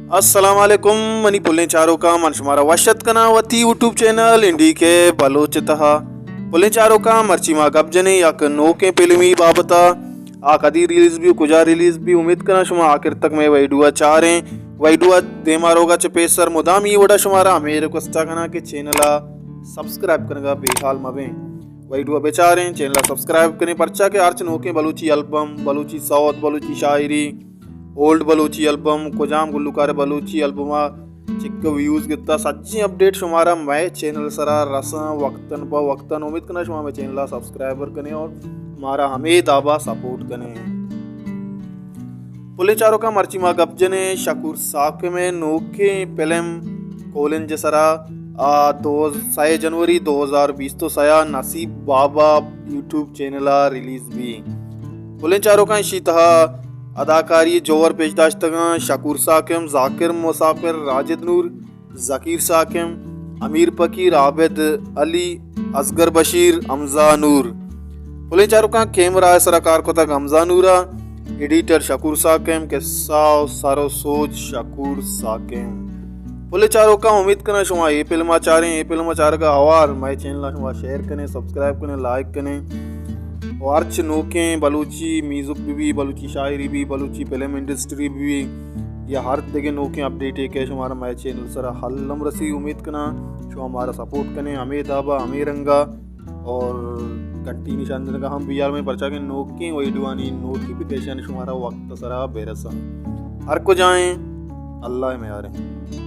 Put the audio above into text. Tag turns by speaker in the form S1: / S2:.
S1: अस्सलाम वालेकुम मनी पुल्ले चारों का मन शुमारा वशत कना वती यूट्यूब चैनल इंडी के बलोच तहा पुल्ले चारों का मर्ची मा गबजने या नो के फिल्मी बाबता आ कदी रिलीज भी कुजा रिलीज भी उम्मीद कना शुमा आखिर तक मैं वैडुआ चाह रहे वैडुआ दे मारोगा चपेसर मुदामी वड़ा शुमारा मेरे को कना के चैनला सब्सक्राइब करने का बेहाल मवे वैडुआ बेचारे चैनल सब्सक्राइब करने पर्चा के आर्च नो के बलूची एल्बम बलूची साउथ बलूची शायरी ओल्ड बलूची एल्बम कोजाम गुल्लुकार बलूची एल्बमा चिक्क व्यूज़ गित्ता सच्ची अपडेट शुमारा मैं चैनल सरा रसा वक्तन प वक्तन उम्मीद करना शुमा मैं चैनल सब्सक्राइबर कने और हमारा हमें दाबा सपोर्ट कने पुले चारों का मर्ची मा गपजने शकूर साके में नोके फिल्म कोलिन जसरा 6 जनवरी 2020 तो सया नसीब बाबा यूट्यूब चैनल रिलीज भी पुले चारों का इसी तरह अदाकारी जोवर पेशदाश्तगा शकूर साकिम जाकिर मुसाफिर राजिद नूर जकीर साकिम अमीर फकीर आबिद अली असगर बशीर हमजा नूर पुले चारों का कैमरा सरकार को तक हमजा नूरा एडिटर शकूर साकिम किस्सा सारो सोच शकूर साकिम पुले चारों का उम्मीद करना शुमा ये फिल्म चार का हवार मैं चैनल शुमा शेयर करें सब्सक्राइब करें लाइक करें वार्च नोके बलूची म्यूजिक भी बलूची शायरी भी बलूची फिल्म इंडस्ट्री भी या हर जगह नोके अपडेट है कैश हमारा मैं चैनल सर हल्लम रसी उम्मीद करना जो हमारा सपोर्ट करें हमें दाबा हमें रंगा और घंटी निशान का हम बिहार में पर्चा के नोके वही दुआनी नोटिफिकेशन हमारा वक्त सरा बेरसा हर को जाएं अल्लाह में आ रहे